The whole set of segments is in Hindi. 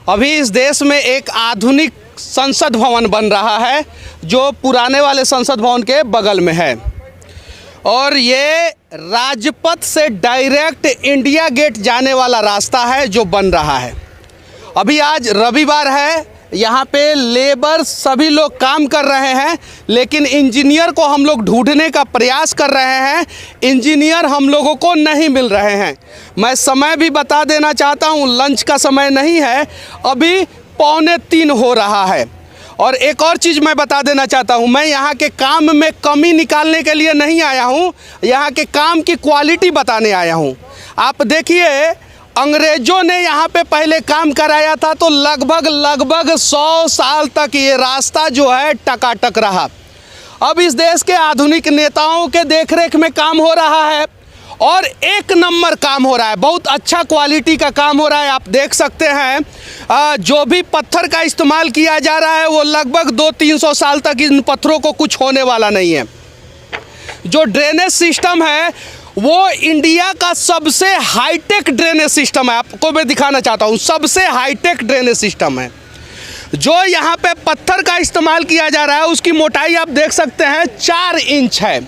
अभी इस देश में एक आधुनिक संसद भवन बन रहा है जो पुराने वाले संसद भवन के बगल में है, और ये राजपथ से डायरेक्ट इंडिया गेट जाने वाला रास्ता है जो बन रहा है। अभी आज रविवार है, यहाँ पे लेबर सभी लोग काम कर रहे हैं, लेकिन इंजीनियर को हम लोग ढूंढने का प्रयास कर रहे हैं। इंजीनियर हम लोगों को नहीं मिल रहे हैं। मैं समय भी बता देना चाहता हूँ, लंच का समय नहीं है, अभी 2:45 हो रहा है। और एक और चीज़ मैं बता देना चाहता हूँ, मैं यहाँ के काम में कमी निकालने के लिए नहीं आया हूँ, यहाँ के काम की क्वालिटी बताने आया हूँ। आप देखिए, अंग्रेज़ों ने यहाँ पे पहले काम कराया था तो लगभग 100 साल तक ये रास्ता जो है टकाटक रहा। अब इस देश के आधुनिक नेताओं के देखरेख में काम हो रहा है और एक नंबर काम हो रहा है, बहुत अच्छा क्वालिटी का काम हो रहा है। आप देख सकते हैं जो भी पत्थर का इस्तेमाल किया जा रहा है वो लगभग 200-300 साल तक इन पत्थरों को कुछ होने वाला नहीं है। जो ड्रेनेज सिस्टम है वो इंडिया का सबसे हाईटेक ड्रेनेज सिस्टम है। आपको मैं दिखाना चाहता हूँ, सबसे हाईटेक ड्रेनेज सिस्टम है। जो यहाँ पे पत्थर का इस्तेमाल किया जा रहा है उसकी मोटाई आप देख सकते हैं 4 इंच है।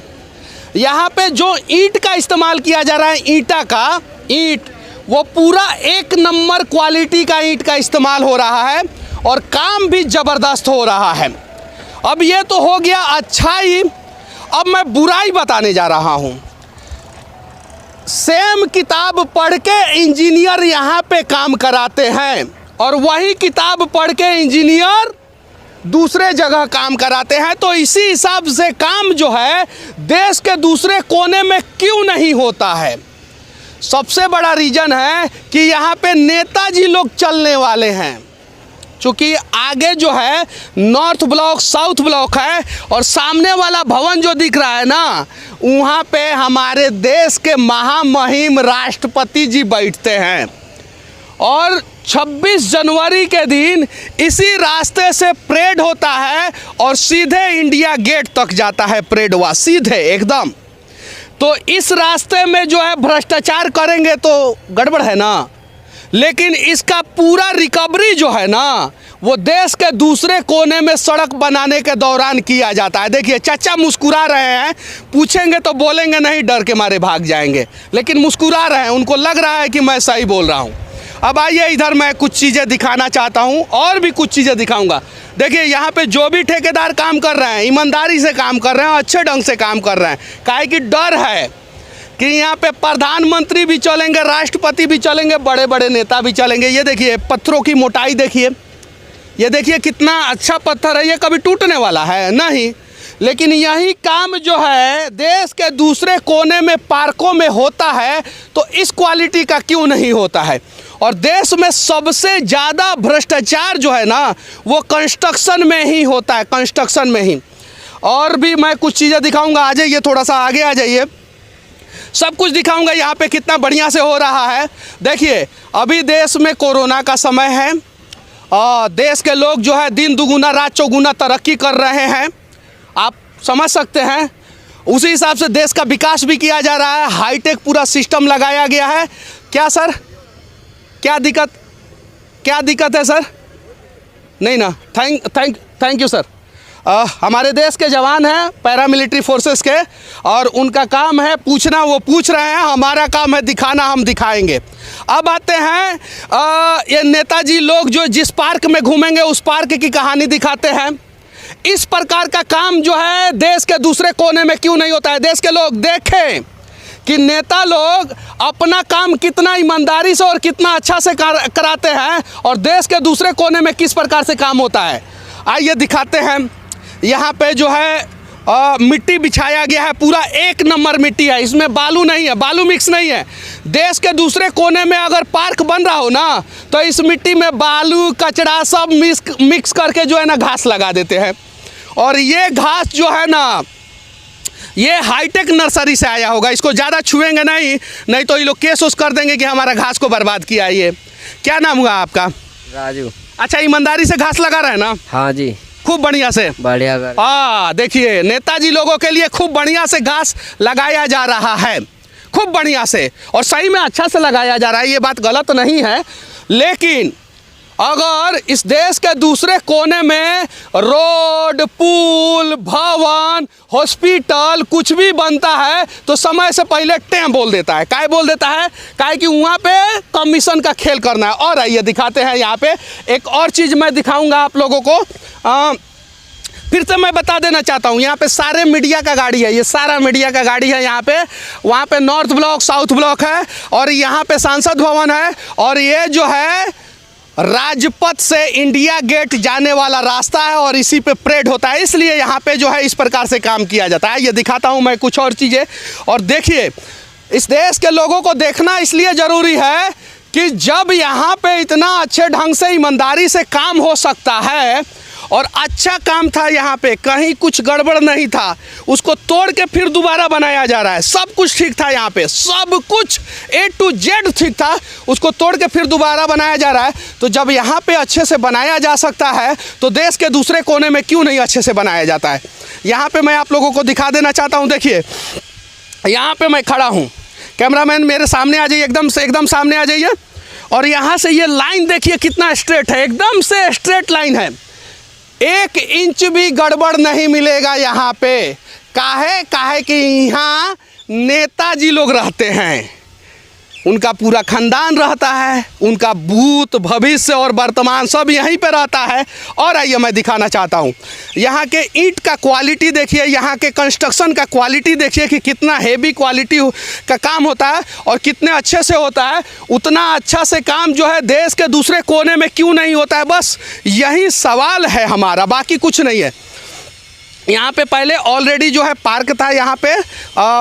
यहाँ पे जो ईंट का इस्तेमाल किया जा रहा है, ईंटा का ईंट, वो पूरा एक नंबर क्वालिटी का ईंट का इस्तेमाल हो रहा है और काम भी ज़बरदस्त हो रहा है। अब ये तो हो गया अच्छाई, अब मैं बुराई बताने जा रहा हूँ। सेम किताब पढ़ के इंजीनियर यहाँ पे काम कराते हैं और वही किताब पढ़ के इंजीनियर दूसरे जगह काम कराते हैं। तो इसी हिसाब से काम जो है देश के दूसरे कोने में क्यों नहीं होता है? सबसे बड़ा रीज़न है कि यहाँ पे नेताजी लोग चलने वाले हैं। चूँकि आगे जो है नॉर्थ ब्लॉक, साउथ ब्लॉक है और सामने वाला भवन जो दिख रहा है ना, वहाँ पे हमारे देश के महामहिम राष्ट्रपति जी बैठते हैं। और 26 जनवरी के दिन इसी रास्ते से परेड होता है और सीधे इंडिया गेट तक जाता है परेड, हुआ सीधे एकदम। तो इस रास्ते में जो है भ्रष्टाचार करेंगे तो गड़बड़ है ना, लेकिन इसका पूरा रिकवरी जो है ना वो देश के दूसरे कोने में सड़क बनाने के दौरान किया जाता है। देखिए चाचा मुस्कुरा रहे हैं, पूछेंगे तो बोलेंगे नहीं, डर के मारे भाग जाएंगे, लेकिन मुस्कुरा रहे हैं, उनको लग रहा है कि मैं सही बोल रहा हूँ। अब आइए इधर मैं कुछ चीज़ें दिखाना चाहता हूँ और भी कुछ चीज़ें दिखाऊँगा। देखिए यहाँ पे जो भी ठेकेदार काम कर रहे हैं ईमानदारी से काम कर रहे हैं, अच्छे ढंग से काम कर रहे हैं। काहे कि डर है कि यहाँ पे प्रधानमंत्री भी चलेंगे, राष्ट्रपति भी चलेंगे, बड़े बड़े नेता भी चलेंगे। ये देखिए पत्थरों की मोटाई देखिए, ये देखिए कितना अच्छा पत्थर है, ये कभी टूटने वाला है नहीं। लेकिन यही काम जो है देश के दूसरे कोने में पार्कों में होता है, तो इस क्वालिटी का क्यों नहीं होता है? और देश में सबसे ज़्यादा भ्रष्टाचार जो है ना वो कंस्ट्रक्शन में ही होता है, कंस्ट्रक्शन में ही। और भी मैं कुछ चीज़ें दिखाऊँगा, आ जाइए थोड़ा सा आगे आ जाइए, सब कुछ दिखाऊंगा यहाँ पे कितना बढ़िया से हो रहा है। देखिए अभी देश में कोरोना का समय है और देश के लोग जो है दिन दुगुना रात चौगुना तरक्की कर रहे हैं, आप समझ सकते हैं। उसी हिसाब से देश का विकास भी किया जा रहा है, हाईटेक पूरा सिस्टम लगाया गया है। क्या सर, क्या दिक्कत है सर? नहीं ना, थैंक यू सर। हमारे देश के जवान हैं पैरामिलिट्री फोर्सेस के और उनका काम है पूछना, वो पूछ रहे हैं, हमारा काम है दिखाना, हम दिखाएंगे। अब आते हैं ये नेताजी लोग जो जिस पार्क में घूमेंगे उस पार्क की कहानी दिखाते हैं। इस प्रकार का काम जो है देश के दूसरे कोने में क्यों नहीं होता है? देश के लोग देखें कि नेता लोग अपना काम कितना ईमानदारी से और कितना अच्छा से कराते हैं और देश के दूसरे कोने में किस प्रकार से काम होता है। आइए दिखाते हैं। यहाँ पे जो है मिट्टी बिछाया गया है, पूरा एक नंबर मिट्टी है, इसमें बालू नहीं है, बालू मिक्स नहीं है। देश के दूसरे कोने में अगर पार्क बन रहा हो ना तो इस मिट्टी में बालू कचरा सब मिक्स करके जो है ना घास लगा देते हैं। और ये घास जो है ना ये हाईटेक नर्सरी से आया होगा, इसको ज़्यादा छुएंगे नहीं तो ये लोग केस उस कर देंगे कि हमारा घास को बर्बाद किया। ये क्या नाम हुआ आपका? राजू। अच्छा, ईमानदारी से घास लगा रहे हैं ना? हाँ जी, खूब बढ़िया से। बढ़िया। देखिए नेताजी लोगों के लिए खूब बढ़िया से घास लगाया जा रहा है, खूब बढ़िया से, और सही में अच्छा से लगाया जा रहा है, ये बात गलत नहीं है। लेकिन अगर इस देश के दूसरे कोने में रोड, पुल, भवन, हॉस्पिटल कुछ भी बनता है तो समय से पहले टें बोल देता है। काय बोल देता है? काय कि वहाँ पे कमीशन का खेल करना है। और आइए दिखाते हैं यहाँ पे एक और चीज़ मैं दिखाऊंगा आप लोगों को। फिर से मैं बता देना चाहता हूँ, यहाँ पे सारे मीडिया का गाड़ी है, ये सारा मीडिया का गाड़ी है यहाँ पे। वहाँ पे नॉर्थ ब्लॉक, साउथ ब्लॉक है और यहाँ पे संसद भवन है और ये जो है राजपथ से इंडिया गेट जाने वाला रास्ता है और इसी पे परेड होता है, इसलिए यहाँ पे जो है इस प्रकार से काम किया जाता है। ये दिखाता हूँ मैं कुछ और चीज़ें। और देखिए, इस देश के लोगों को देखना इसलिए ज़रूरी है कि जब यहाँ पे इतना अच्छे ढंग से ईमानदारी से काम हो सकता है और अच्छा काम था, यहाँ पे कहीं कुछ गड़बड़ नहीं था, उसको तोड़ के फिर दोबारा बनाया जा रहा है। सब कुछ ठीक था यहाँ पे, सब कुछ A to Z ठीक था, उसको तोड़ के फिर दोबारा बनाया जा रहा है। तो जब यहाँ पे अच्छे से बनाया जा सकता है तो देश के दूसरे कोने में क्यों नहीं अच्छे से बनाया जाता है। यहाँ पे मैं आप लोगों को दिखा देना चाहता हूँ। देखिए, यहाँ पे मैं खड़ा हूँ, कैमरामैन मेरे सामने आ जाइए, एकदम सामने आ जाइए। और यहाँ से ये लाइन देखिए कितना स्ट्रेट है, एकदम से स्ट्रेट लाइन है, 1 इंच भी गड़बड़ नहीं मिलेगा यहाँ पे। काहे कि यहाँ नेताजी लोग रहते हैं, उनका पूरा खानदान रहता है, उनका भूत, भविष्य और वर्तमान सब यहीं पे रहता है। और आइए मैं दिखाना चाहता हूँ, यहाँ के ईंट का क्वालिटी देखिए, यहाँ के कंस्ट्रक्शन का क्वालिटी देखिए कि कितना हेवी क्वालिटी का काम होता है और कितने अच्छे से होता है। उतना अच्छा से काम जो है देश के दूसरे कोने में क्यों नहीं होता है, बस यही सवाल है हमारा, बाकी कुछ नहीं है। यहाँ पे पहले ऑलरेडी जो है पार्क था, यहाँ पे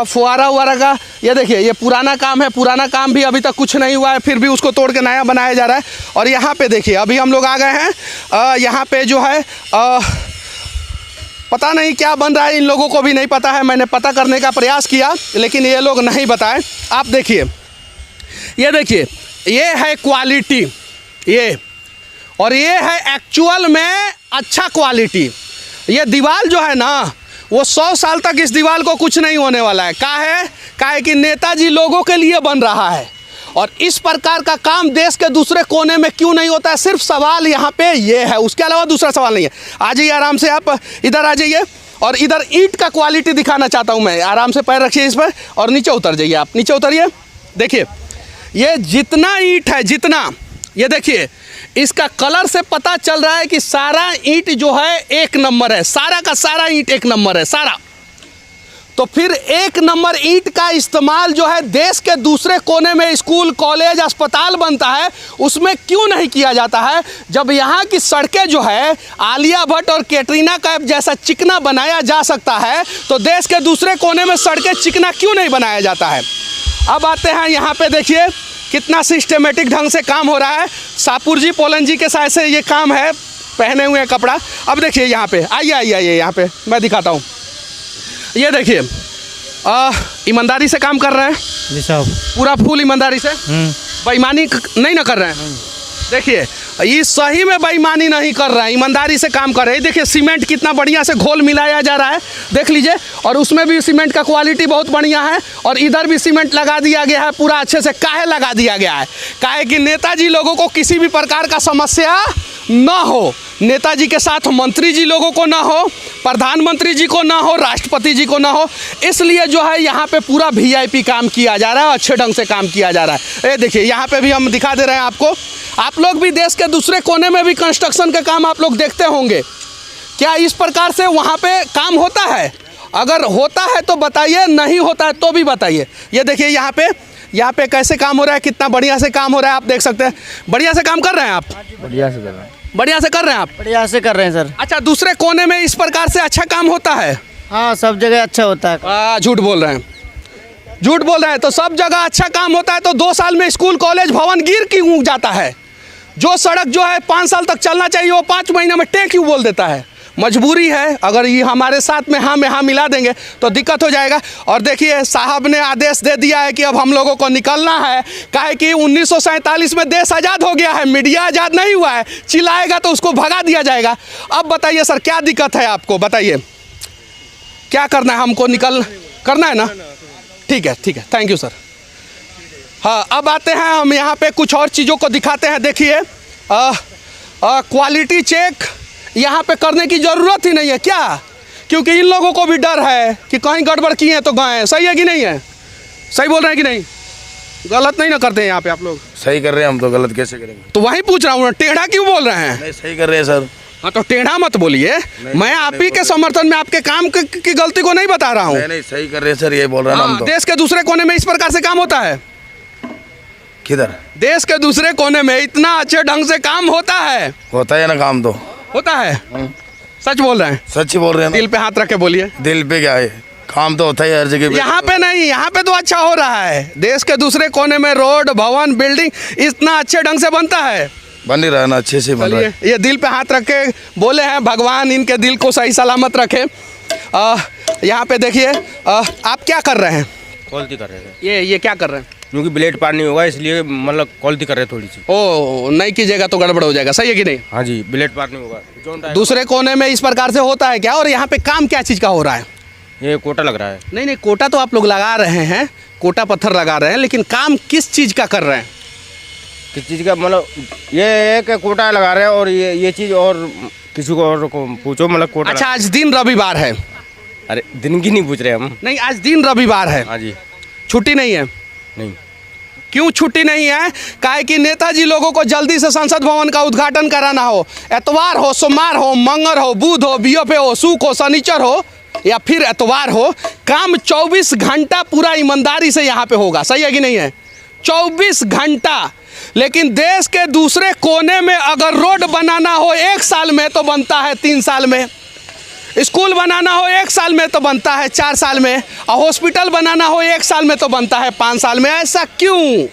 फुहारा वुहारा का, ये देखिए ये पुराना काम है, पुराना काम भी अभी तक कुछ नहीं हुआ है, फिर भी उसको तोड़ के नया बनाया जा रहा है। और यहाँ पे देखिए अभी हम लोग आ गए हैं, यहाँ पे जो है पता नहीं क्या बन रहा है, इन लोगों को भी नहीं पता है। मैंने पता करने का प्रयास किया लेकिन ये लोग नहीं बताए। आप देखिए, ये देखिए, ये है क्वालिटी, ये, और ये है एक्चुअल में अच्छा क्वालिटी। ये दीवार जो है ना, वो 100 साल तक इस दीवार को कुछ नहीं होने वाला है। काहे कि नेताजी लोगों के लिए बन रहा है और इस प्रकार का काम देश के दूसरे कोने में क्यों नहीं होता है। सिर्फ सवाल यहाँ पे ये है, उसके अलावा दूसरा सवाल नहीं है। आ जाइए आराम से, आप इधर आ जाइए और इधर ईंट का क्वालिटी दिखाना चाहता हूँ मैं। आराम से पैर रखिए इस पर और नीचे उतर जाइए, आप नीचे उतरिए। देखिए ये जितना ईंट है, जितना, ये देखिए इसका कलर से पता चल रहा है कि सारा ईंट जो है 1 नंबर है, सारा का सारा ईंट 1 नंबर है, सारा। तो फिर 1 नंबर ईंट का इस्तेमाल जो है देश के दूसरे कोने में स्कूल, कॉलेज, अस्पताल बनता है, उसमें क्यों नहीं किया जाता है। जब यहाँ की सड़कें जो है आलिया भट्ट और कैटरीना कैफ जैसा चिकना बनाया जा सकता है तो देश के दूसरे कोने में सड़कें चिकना क्यों नहीं बनाया जाता है। अब आते हैं यहाँ पे, देखिए कितना सिस्टमेटिक ढंग से काम हो रहा है। सापुर जी, पोलन जी के साथ से ये काम है, पहने हुए कपड़ा। अब देखिए यहाँ पे, आइए यहाँ पे मैं दिखाता हूँ। ये देखिए ईमानदारी से काम कर रहे हैं जी साहब, पूरा फुल ईमानदारी से, बेईमानी नहीं ना कर रहे हैं। देखिए ये सही में बेईमानी नहीं कर रहा है, ईमानदारी से काम कर रहे हैं। देखिए सीमेंट कितना बढ़िया से घोल मिलाया जा रहा है, देख लीजिए। और उसमें भी सीमेंट का क्वालिटी बहुत बढ़िया है और इधर भी सीमेंट लगा दिया गया है पूरा अच्छे से। काहे लगा दिया गया है? काहे कि नेताजी लोगों को किसी भी प्रकार का समस्या ना हो, नेताजी के साथ मंत्री जी लोगों को ना हो, प्रधानमंत्री जी को ना हो, राष्ट्रपति जी को ना हो, इसलिए जो है यहाँ पे पूरा VIP काम किया जा रहा है, अच्छे ढंग से काम किया जा रहा है। ये देखिए यहाँ पे भी हम दिखा दे रहे हैं आपको। आप लोग भी देश के दूसरे कोने में भी कंस्ट्रक्शन के काम आप लोग देखते होंगे, क्या इस प्रकार से वहाँ पे काम होता है? अगर होता है तो बताइए, नहीं होता है तो भी बताइए। ये देखिए यहाँ पे कैसे काम हो रहा है, कितना बढ़िया से काम हो रहा है, आप देख सकते हैं। बढ़िया से काम कर रहे हैं आप? बढ़िया से कर रहे हैं। बढ़िया से कर रहे हैं आप? बढ़िया से कर रहे हैं सर। अच्छा, दूसरे कोने में इस प्रकार से अच्छा काम होता है? हाँ, सब जगह अच्छा होता है। झूठ बोल रहे हैं, झूठ बोल रहे हैं। तो सब जगह अच्छा काम होता है तो 2 साल में स्कूल, कॉलेज, भवन गिर क्यों जाता है? जो सड़क जो है 5 साल तक चलना चाहिए वो 5 महीने में टें क्यों बोल देता है? मजबूरी है। अगर ये हमारे साथ में हाँ में हाँ मिला देंगे तो दिक्कत हो जाएगा। और देखिए साहब ने आदेश दे दिया है कि अब हम लोगों को निकलना है, काहे कि 1947 में देश आज़ाद हो गया है, मीडिया आज़ाद नहीं हुआ है। चिल्लाएगा तो उसको भगा दिया जाएगा। अब बताइए सर, क्या दिक्कत है आपको? बताइए क्या करना है? हमको करना है ना? ठीक है, थैंक यू सर। हाँ, अब आते हैं हम यहाँ पे कुछ और चीज़ों को दिखाते हैं। देखिए क्वालिटी चेक यहाँ पे करने की ज़रूरत ही नहीं है क्या? क्योंकि इन लोगों को भी डर है कि कहीं गड़बड़ किए हैं तो गए। सही है कि नहीं है? सही बोल रहे हैं कि नहीं? गलत नहीं ना करते हैं यहाँ पे आप लोग? सही कर रहे हैं हम तो, गलत कैसे करेंगे? तो वही पूछ रहा हूँ, टेढ़ा क्यों बोल रहे हैं? नहीं, सही कर रहे हैं सर। हाँ तो टेढ़ा मत बोलिए, मैं आप ही के समर्थन में आपके काम की गलती को नहीं बता रहा हूँ। नहीं नहीं, सही कर रहे हैं सर, ये बोल रहे हैं हम तो। देश के दूसरे कोने में इस प्रकार से काम होता है? किधर? देश के दूसरे कोने में इतना अच्छे ढंग से काम होता है? होता है ना काम तो। होता है? सच बोल रहे हैं? सच ही बोल रहे हैं। दिल पे हाथ रख के बोलिए। दिल पे क्या है, काम तो होता ही हर जगह पे। यहाँ पे नहीं, यहाँ पे तो अच्छा हो रहा है। देश के दूसरे कोने में रोड, भवन, बिल्डिंग इतना अच्छे ढंग से बनता है। बन ही रहा है ना, अच्छे से बन रहा है। ये दिल पे हाथ रख के बोले हैं, भगवान इनके दिल को सही सलामत रखे। यहाँ पे देखिए, आप क्या कर रहे हैं? क्वालिटी कर रहे थे। ये क्या कर रहे हैं? क्योंकि ब्लेड पार नहीं होगा इसलिए मतलब क्वालिटी कर रहे हैं थोड़ी सी। ओ, नहीं कीजिएगा तो गड़बड़ हो जाएगा। सही है कि नहीं? हाँ जी, ब्लेड पार नहीं होगा। दूसरे कोने में इस प्रकार से होता है क्या? और यहाँ पे काम क्या चीज़ का हो रहा है? ये कोटा लग रहा है। नहीं, कोटा तो आप लोग लगा रहे हैं, कोटा पत्थर लगा रहे हैं, लेकिन काम किस चीज़ का कर रहे हैं? किस चीज़ का? मतलब ये एक कोटा लगा रहे हैं और ये चीज़ और किसी को और को पूछो, मतलब कोटा। अच्छा, आज दिन रविवार है? अरे दिन की नहीं पूछ रहे हम। नहीं, आज दिन रविवार है। हाँ जी। छुट्टी नहीं है? नहीं। क्यों छुट्टी नहीं है? काहे कि नेताजी लोगों को जल्दी से संसद भवन का उद्घाटन कराना हो, एतवार हो, सोमवार हो, मंगल हो, बुध हो, बीओपे हो, शुक्र हो, शनिचर हो या फिर एतवार हो, काम 24 घंटा पूरा ईमानदारी से यहाँ पे होगा। सही है कि नहीं है? 24 घंटा। लेकिन देश के दूसरे कोने में अगर रोड बनाना हो 1 साल में तो बनता है 3 साल में, स्कूल बनाना हो 1 साल में तो बनता है 4 साल में, और हॉस्पिटल बनाना हो 1 साल में तो बनता है 5 साल में। ऐसा क्यों?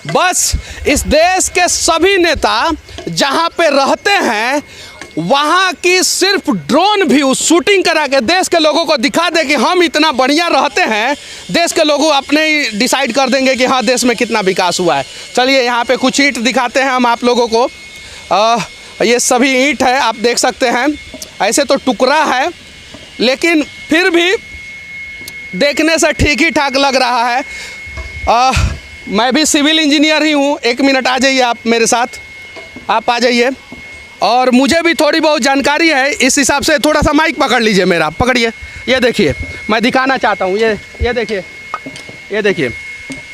बस इस देश के सभी नेता जहाँ पे रहते हैं वहाँ की सिर्फ ड्रोन व्यू शूटिंग करा के देश के लोगों को दिखा दे कि हम इतना बढ़िया रहते हैं, देश के लोग अपने ही डिसाइड कर देंगे कि हाँ देश में कितना विकास हुआ है। चलिए यहाँ पे कुछ ईंट दिखाते हैं हम आप लोगों को। ये सभी ईंट है, आप देख सकते हैं। ऐसे तो टुकड़ा है लेकिन फिर भी देखने से ठीक ही ठाक लग रहा है। मैं भी सिविल इंजीनियर ही हूँ। 1 मिनट आ जाइए आप मेरे साथ, आप आ जाइए। और मुझे भी थोड़ी बहुत जानकारी है, इस हिसाब से थोड़ा सा माइक पकड़ लीजिए मेरा, पकड़िए। ये देखिए, मैं दिखाना चाहता हूँ। ये देखिए, ये देखिए,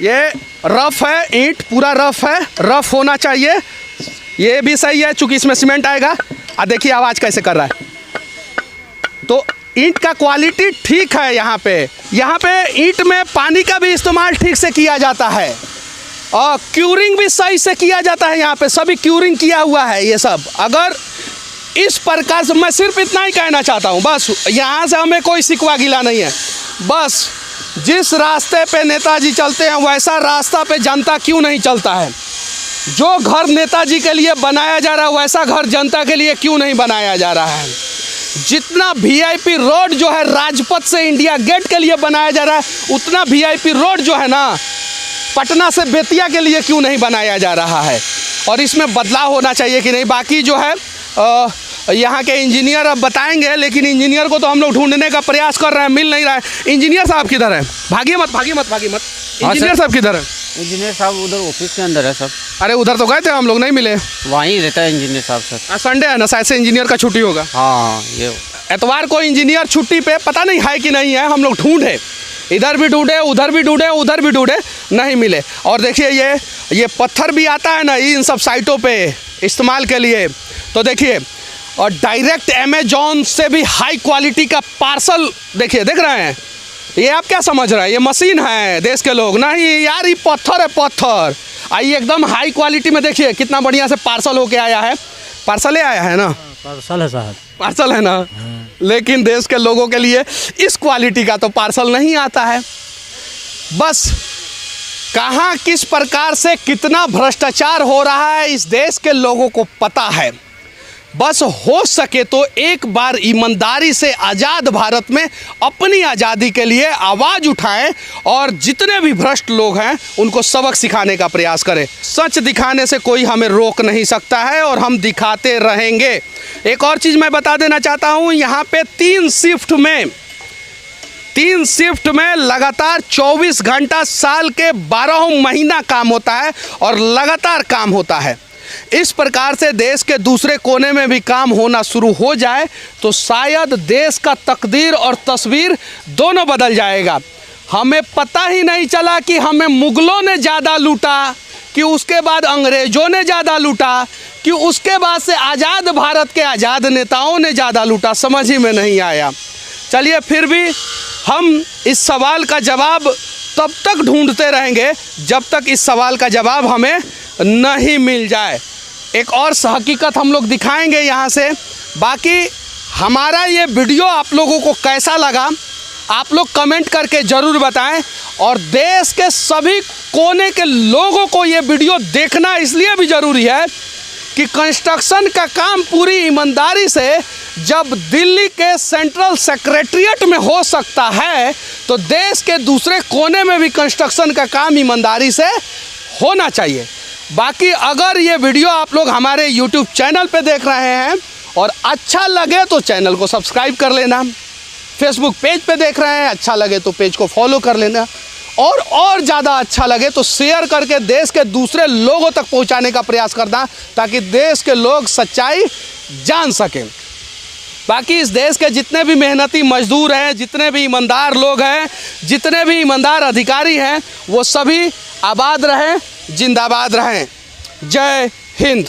ये रफ़ है, ईंट पूरा रफ़ है, रफ़ होना चाहिए। ये भी सही है चूँकि इसमें सीमेंट आएगा। देखिए आवाज़ कैसे कर रहा है। तो ईंट का क्वालिटी ठीक है। यहाँ पे ईंट में पानी का भी इस्तेमाल ठीक से किया जाता है और क्यूरिंग भी सही से किया जाता है। यहाँ पे सभी क्यूरिंग किया हुआ है ये सब। अगर इस प्रकार से, मैं सिर्फ इतना ही कहना चाहता हूँ, बस यहाँ से हमें कोई शिकवा गिला नहीं है। बस जिस रास्ते पे नेताजी चलते हैं वैसा रास्ता पे जनता क्यों नहीं चलता है? जो घर नेताजी के लिए बनाया जा रहा है वैसा घर जनता के लिए क्यों नहीं बनाया जा रहा है? जितना वीआईपी रोड जो है राजपथ से इंडिया गेट के लिए बनाया जा रहा है, उतना वीआईपी रोड जो है ना पटना से बेतिया के लिए क्यों नहीं बनाया जा रहा है? और इसमें बदलाव होना चाहिए कि नहीं? बाकी जो है यहाँ के इंजीनियर अब बताएंगे, लेकिन इंजीनियर को तो हम लोग ढूंढने का प्रयास कर रहे हैं, मिल नहीं रहा है। इंजीनियर साहब किधर है? भागिए मत। इंजीनियर साहब किधर है? इंजीनियर साहब उधर ऑफिस के अंदर है सर। अरे उधर तो गए थे हम लोग, नहीं मिले। वहीं रहता है इंजीनियर साहब सर। आज संडे है ना, शायद से इंजीनियर का छुट्टी होगा। हाँ, ये एतवार को इंजीनियर छुट्टी पे, पता नहीं है कि नहीं है। हम लोग ढूंढे, इधर भी ढूंढे, उधर भी ढूंढे, उधर भी ढूंढे, नहीं मिले। और देखिए ये पत्थर भी आता है ना इन सब साइटों पे इस्तेमाल के लिए। तो देखिए, और डायरेक्ट अमेजॉन से भी हाई क्वालिटी का पार्सल देखिए, देख रहे हैं? ये आप क्या समझ रहे हैं ये मशीन है देश के लोग? नहीं यार, ये पत्थर है, पत्थर। आइए एकदम हाई क्वालिटी में देखिए कितना बढ़िया से पार्सल होके आया है। पार्सल आया है ना? पार्सल है साहब, पार्सल है ना। लेकिन देश के लोगों के लिए इस क्वालिटी का तो पार्सल नहीं आता है। बस कहाँ किस प्रकार से कितना भ्रष्टाचार हो रहा है इस देश के लोगों को पता है। बस हो सके तो एक बार ईमानदारी से आज़ाद भारत में अपनी आज़ादी के लिए आवाज़ उठाएं और जितने भी भ्रष्ट लोग हैं उनको सबक सिखाने का प्रयास करें। सच दिखाने से कोई हमें रोक नहीं सकता है और हम दिखाते रहेंगे। एक और चीज़ मैं बता देना चाहता हूँ, यहाँ पे 3 शिफ्ट में लगातार 24 घंटा साल के 12 महीना काम होता है और लगातार काम होता है। इस प्रकार से देश के दूसरे कोने में भी काम होना शुरू हो जाए तो शायद देश का तकदीर और तस्वीर दोनों बदल जाएगा। हमें पता ही नहीं चला कि हमें मुग़लों ने ज़्यादा लूटा, कि उसके बाद अंग्रेज़ों ने ज़्यादा लूटा, कि उसके बाद से आज़ाद भारत के आज़ाद नेताओं ने ज़्यादा लूटा, समझ ही में नहीं आया। चलिए फिर भी हम इस सवाल का जवाब तब तक ढूंढते रहेंगे जब तक इस सवाल का जवाब हमें नहीं मिल जाए। एक और हकीकत हम लोग दिखाएंगे यहाँ से। बाकी हमारा ये वीडियो आप लोगों को कैसा लगा आप लोग कमेंट करके ज़रूर बताएं, और देश के सभी कोने के लोगों को ये वीडियो देखना इसलिए भी ज़रूरी है कि कंस्ट्रक्शन का काम पूरी ईमानदारी से जब दिल्ली के सेंट्रल सेक्रेटरिएट में हो सकता है तो देश के दूसरे कोने में भी कंस्ट्रक्शन का काम ईमानदारी से होना चाहिए। बाकी अगर ये वीडियो आप लोग हमारे YouTube चैनल पे देख रहे हैं और अच्छा लगे तो चैनल को सब्सक्राइब कर लेना, फेसबुक पेज पे देख रहे हैं अच्छा लगे तो पेज को फॉलो कर लेना, और ज़्यादा अच्छा लगे तो शेयर करके देश के दूसरे लोगों तक पहुंचाने का प्रयास करना ताकि देश के लोग सच्चाई जान सकें। बाकी इस देश के जितने भी मेहनती मजदूर हैं, जितने भी ईमानदार लोग हैं, जितने भी ईमानदार अधिकारी हैं, वो सभी आबाद रहें, जिंदाबाद रहें। जय हिंद।